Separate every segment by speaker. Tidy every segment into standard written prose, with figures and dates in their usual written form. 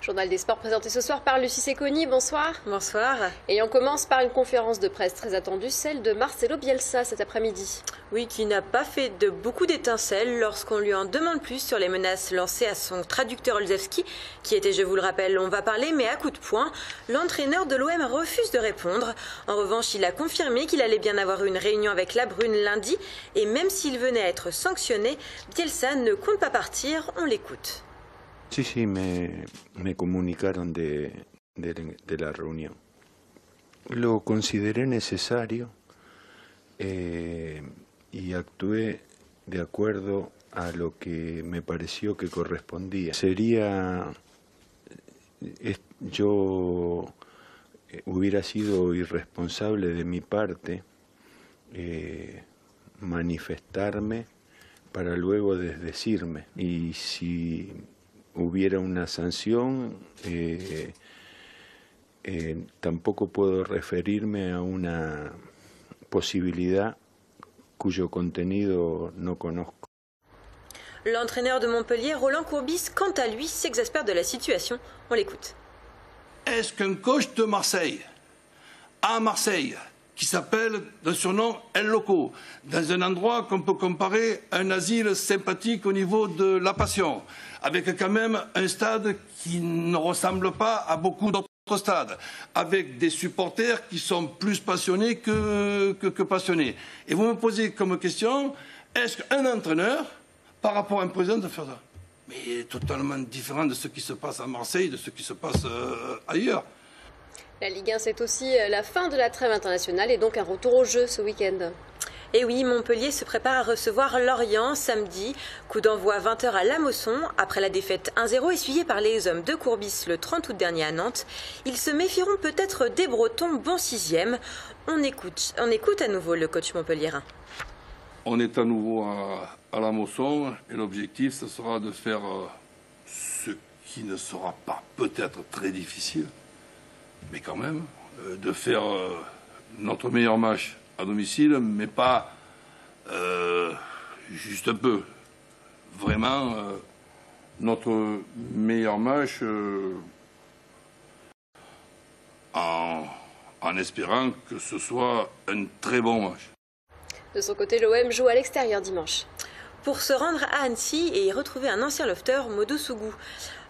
Speaker 1: Journal des sports présenté ce soir par Lucie Secconi, bonsoir.
Speaker 2: Bonsoir.
Speaker 1: Et on commence par une conférence de presse très attendue, celle de Marcelo Bielsa cet après-midi.
Speaker 2: Oui, qui n'a pas fait de beaucoup d'étincelles lorsqu'on lui en demande plus sur les menaces lancées à son traducteur Olszewski, qui était, je vous le rappelle, on va parler, mais à coups de poing. L'entraîneur de l'OM refuse de répondre. En revanche, il a confirmé qu'il allait bien avoir une réunion avec la Brune lundi, et même s'il venait à être sanctionné, Bielsa ne compte pas partir, on l'écoute.
Speaker 3: Sí, me comunicaron de la reunión. Lo consideré necesario y actué de acuerdo a lo que me pareció que correspondía. Yo hubiera sido irresponsable de mi parte manifestarme para luego desdecirme. Y si hubiera una sanción, tampoco puedo referirme a una posibilidad cuyo contenido no conozco.
Speaker 2: L'entraîneur de Montpellier, Roland Courbis, quant à lui, s'exaspère de la situation. On l'écoute.
Speaker 4: Est-ce qu'un coach de Marseille, à Marseille, qui s'appelle d'un surnom El Loco, dans un endroit qu'on peut comparer à un asile sympathique au niveau de la passion, avec quand même un stade qui ne ressemble pas à beaucoup d'autres stades, avec des supporters qui sont plus passionnés que passionnés. Et vous me posez comme question, est-ce qu'un entraîneur, par rapport à un président, de faire ça? Mais totalement différent de ce qui se passe à Marseille, de ce qui se passe ailleurs.
Speaker 1: La Ligue 1, c'est aussi la fin de la trêve internationale et donc un retour au jeu ce week-end.
Speaker 2: Et oui, Montpellier se prépare à recevoir Lorient samedi. Coup d'envoi 20h à La Mosson. Après la défaite 1-0 essuyée par les hommes de Courbis le 30 août dernier à Nantes, ils se méfieront peut-être des Bretons, bon 6e. On écoute à nouveau le coach montpelliérain.
Speaker 4: On est à nouveau à La Mosson et l'objectif, ce sera de faire ce qui ne sera pas peut-être très difficile, mais quand même, de faire notre meilleur match à domicile, mais pas juste un peu. Vraiment, notre meilleur match en espérant que ce soit un très bon match.
Speaker 1: De son côté, l'OM joue à l'extérieur dimanche.
Speaker 2: Pour se rendre à Annecy et y retrouver un ancien lofter, Modou Sougou.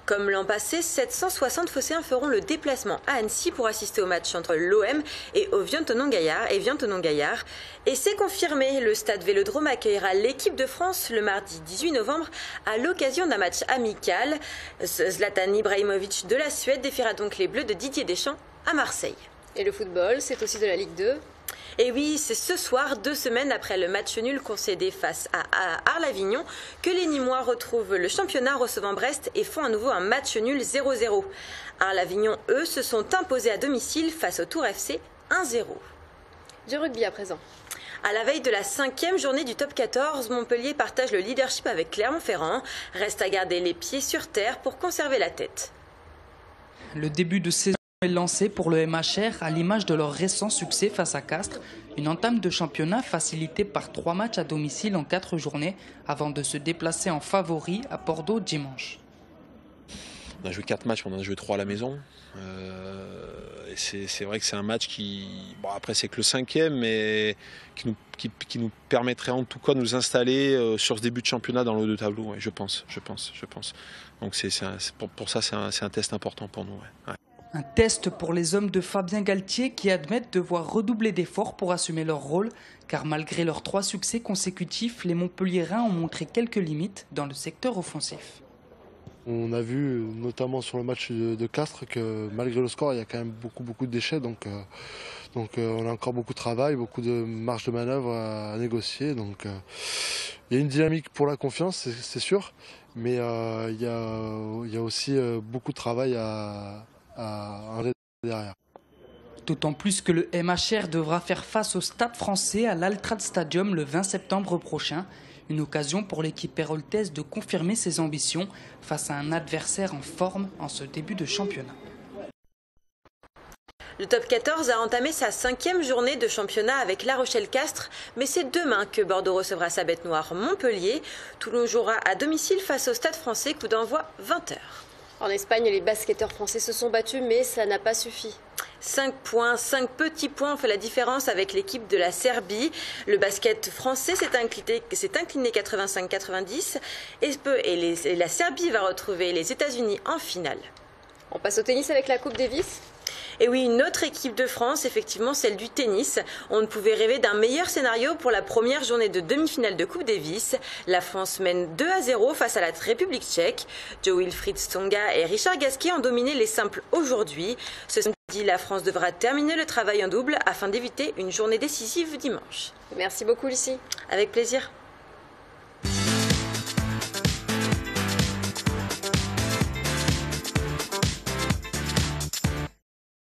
Speaker 2: Comme l'an passé, 760 Phocéens feront le déplacement à Annecy pour assister au match entre l'OM et Vian-Tonon-Gaillard. Et c'est confirmé, le stade Vélodrome accueillera l'équipe de France le mardi 18 novembre à l'occasion d'un match amical. Zlatan Ibrahimovic de la Suède défiera donc les Bleus de Didier Deschamps à Marseille.
Speaker 1: Et le football, c'est aussi de la Ligue 2.
Speaker 2: Et oui, c'est ce soir, 2 semaines après le match nul concédé face à Arles-Avignon, que les Nîmois retrouvent le championnat recevant Brest et font à nouveau un match nul 0-0. Arles-Avignon, eux, se sont imposés à domicile face au Tour FC 1-0.
Speaker 1: Du rugby à présent.
Speaker 2: À la veille de la 5e journée du top 14, Montpellier partage le leadership avec Clermont-Ferrand. Reste à garder les pieds sur terre pour conserver la tête.
Speaker 5: Le début de saison est lancé pour le MHR à l'image de leur récent succès face à Castres. Une entame de championnat facilitée par 3 matchs à domicile en 4 journées avant de se déplacer en favori à Bordeaux dimanche.
Speaker 6: On a joué 4 matchs, on en a joué 3 à la maison. C'est vrai que c'est un match qui, bon après c'est que le 5e, mais qui nous permettrait en tout cas de nous installer sur ce début de championnat dans le haut de tableau, ouais, je pense. Donc pour ça c'est un test important pour nous. Ouais.
Speaker 5: Un test pour les hommes de Fabien Galtier qui admettent devoir redoubler d'efforts pour assumer leur rôle, car malgré leurs 3 succès consécutifs, les Montpelliérains ont montré quelques limites dans le secteur offensif.
Speaker 7: On a vu, notamment sur le match de Castres, que malgré le score, il y a quand même beaucoup de déchets. Donc on a encore beaucoup de travail, beaucoup de marge de manœuvre à négocier. Donc il y a une dynamique pour la confiance, c'est sûr. Mais il y a aussi beaucoup de travail à derrière.
Speaker 5: D'autant plus que le MHR devra faire face au Stade français à l'Altrad Stadium le 20 septembre prochain. Une occasion pour l'équipe héroltaise de confirmer ses ambitions face à un adversaire en forme en ce début de championnat.
Speaker 2: Le top 14 a entamé sa 5e journée de championnat avec La Rochelle-Castres, mais c'est demain que Bordeaux recevra sa bête noire Montpellier. Toulon jouera à domicile face au Stade français, coup d'envoi 20h.
Speaker 1: En Espagne, les basketteurs français se sont battus, mais ça n'a pas suffi.
Speaker 2: 5 points, 5 petits points ont fait la différence avec l'équipe de la Serbie. Le basket français s'est incliné 85-90 et la Serbie va retrouver les États-Unis en finale.
Speaker 1: On passe au tennis avec la Coupe Davis.
Speaker 2: Et oui, une autre équipe de France, effectivement celle du tennis. On ne pouvait rêver d'un meilleur scénario pour la première journée de demi-finale de Coupe Davis. La France mène 2-0 face à la République tchèque. Jo-Wilfried Tsonga et Richard Gasquet ont dominé les simples aujourd'hui. Ce samedi, la France devra terminer le travail en double afin d'éviter une journée décisive dimanche.
Speaker 1: Merci beaucoup, Lucie.
Speaker 2: Avec plaisir.